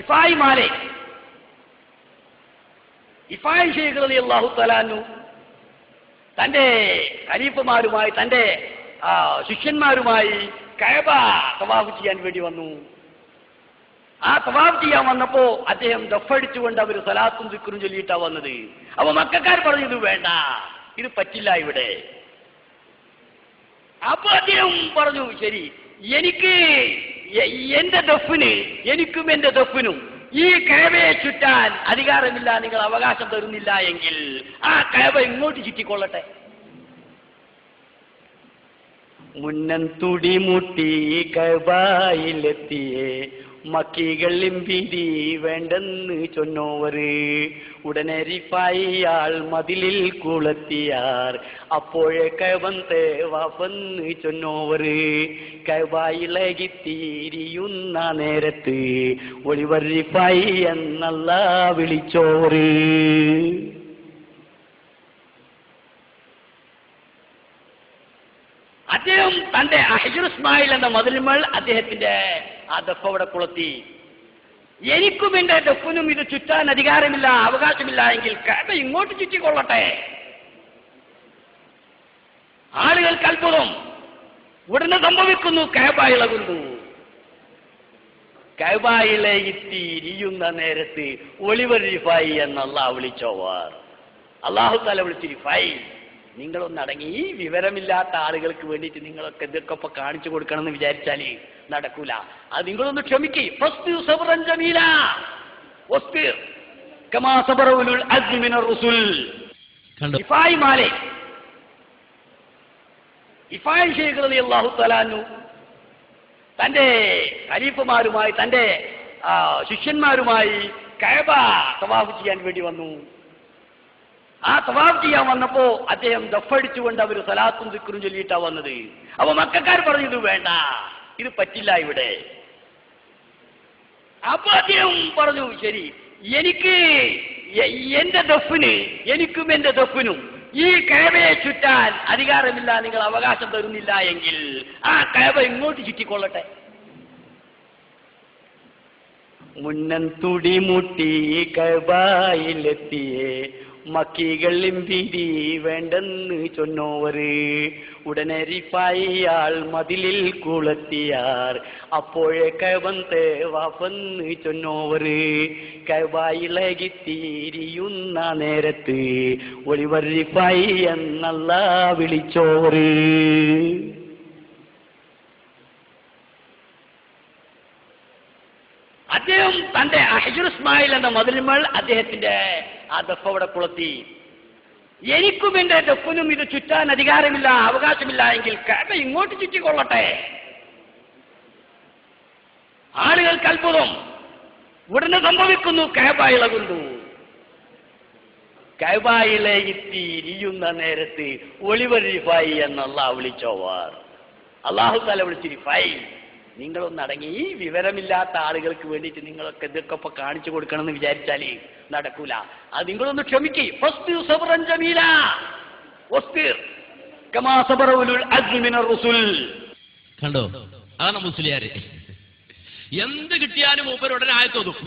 ഇഫായി മാലെ ഇഫായി Sheikh റളിയല്ലാഹു തആല അൻഹു തന്റെ ഖലീഫമാരുമായി തന്റെ ശിഷ്യന്മാരുമായി കഅബ തവാഫ് ചെയ്യാൻ വേണ്ടി വന്നു. ആ തവാഫ് ചെയ്യാൻ വന്നപ്പോ അദ്ദേഹം ദഫടിച്ചുകൊണ്ട് അവർ സലാത്തും ദിക്റും ചൊല്ലിയിട്ടാ വന്നത്. അപ്പൊ മക്കക്കാർ പറഞ്ഞു, ഇത് വേണ്ട, ഇത് പറ്റില്ല ഇവിടെ. അപ്പൊ അദ്ദേഹം പറഞ്ഞു, ശരി, എനിക്ക് എന്റെ ദഫിന്, എനിക്കും എന്റെ ദഫിനും ഈ കഅബയെ ചുറ്റാൻ അധികാരമില്ല, നിങ്ങൾ അവകാശം തരുന്നില്ല എങ്കിൽ ആ കഅബ ഇങ്ങോട്ട് ചുറ്റിക്കൊള്ളട്ടെ. മുന്നൻ തുടിമുട്ടി കഅബയിലെത്തിയേ മക്കികളും പിരി വേണ്ടെന്ന് ചൊന്നോവര് ഉടനെ റിഫായിയാൾ മതിലിൽ കുളത്തിയാർ അപ്പോഴേ കഅബത്തെ വന്ന് ചൊന്നോവര് കഅബയിലേക്ക് തിരിയുന്ന നേരത്ത് ഒളിവർ റിഫായി എന്നല്ല വിളിച്ചോറ്. അദ്ദേഹം തന്റെ ഹിജ്ർ ഇസ്മായിൽ എന്ന മതിലുമേൽ അദ്ദേഹത്തിന്റെ ആ ദഫ് അവിടെ കുളത്തി. എനിക്കും എന്റെ ദഫിനും ഇത് ചുറ്റാൻ അധികാരമില്ല, അവകാശമില്ല എങ്കിൽ കഅബ ഇങ്ങോട്ട് ചുറ്റിക്കൊള്ളട്ടെ. ആളുകൾക്ക് അത്ഭുതം. ഉടനെ സംഭവിക്കുന്നു, കഅബ ഇളകുന്നു. കഅബയിലേക്ക് തിരിയുന്ന നേരത്ത് ഒളിവർ റിഫായി എന്ന് അല്ലാഹു വിളിച്ചോവാർ. അല്ലാഹു തആല വിളിച്ചു, റിഫായി, നിങ്ങളൊന്നടങ്ങി. ഈ വിവരമില്ലാത്ത ആളുകൾക്ക് വേണ്ടിയിട്ട് നിങ്ങളൊക്കെ ഇതൊക്കെ ഇപ്പൊ കാണിച്ചു കൊടുക്കണം എന്ന് വിചാരിച്ചാല് നടക്കൂല. അത് നിങ്ങളൊന്ന് ക്ഷമിക്കേ. ഇഫായി ശൈഖ് റളിയല്ലാഹു തആല അൻഹു തന്റെ ഖലീഫമാരുമായി തന്റെ ശിഷ്യന്മാരുമായി കഅബ തവാഫ് ചെയ്യാൻ വേണ്ടി വന്നു. ആ തവാഫ് ചെയ്യാൻ വന്നപ്പോ അദ്ദേഹം ദഫടിച്ചുകൊണ്ട് അവർ സലാത്തും ദിക്റും ചൊല്ലിയിട്ടാ വന്നത്. അപ്പൊ മക്കക്കാർ പറഞ്ഞു, ഇത് വേണ്ട, ഇത് പറ്റില്ല ഇവിടെ. അപ്പൊ അദ്ദേഹം പറഞ്ഞു, ശരി, എനിക്ക് എന്റെ ദഫിന്, എനിക്കും എന്റെ ദഫിനും ഈ കഅബയെ ചുറ്റാൻ അധികാരമില്ല, നിങ്ങൾ അവകാശം തരുന്നില്ല എങ്കിൽ ആ കഅബ ഇങ്ങോട്ട് ചുറ്റിക്കൊള്ളട്ടെ. മുന്നൻ തുടിമുട്ടി കഅബയിലെത്തിയേ മക്കികളും പിരി വേണ്ടെന്ന് ചൊന്നോവര് ഉടനെ റിഫായിയാൾ മതിലിൽ കുളത്തിയാർ അപ്പോഴേ കഅബത്തെ വന്ന് ചൊന്നോവര് കഅബയിലേക്ക് തിരിയുന്ന നേരത്ത് ഒളിവർ റിഫായി എന്നല്ല വിളിച്ചോറ്. അദ്ദേഹം തന്റെ ഹിജ്ർ ഇസ്മായിൽ എന്ന മതിലുമേൽ അദ്ദേഹത്തിന്റെ ആ ദഫ് അവിടെ കുളത്തി. എനിക്കും എന്റെ ദഫിനും ഇത് ചുറ്റാൻ അധികാരമില്ല, അവകാശമില്ല എങ്കിൽ കഅബ ഇങ്ങോട്ട് ചുറ്റിക്കൊള്ളട്ടെ. ആളുകൾക്ക് അത്ഭുതം. ഉടനെ സംഭവിക്കുന്നു, കഅബ ഇളകുന്നു. കഅബയിലേക്ക് തിരിയുന്ന നേരത്ത് ഒളിവർ റിഫായി എന്ന് അല്ലാഹു വിളിച്ചോവാർ. അല്ലാഹു തആല വിളിച്ചു, റിഫായി, നിങ്ങളൊന്നടങ്ങി. ഈ വിവരമില്ലാത്ത ആളുകൾക്ക് വേണ്ടിയിട്ട് നിങ്ങളൊക്കെ ഇതൊക്കെ ഇപ്പൊ കാണിച്ചു കൊടുക്കണം എന്ന് വിചാരിച്ചാല് നടക്കൂല. അത് നിങ്ങളൊന്ന് ക്ഷമിക്കേ. കണ്ടോ, അതാണ് മുസ്ലിയാര്. എന്ത് കിട്ടിയാലും മൂപ്പർ ഉടനെ ആയത്തോതും.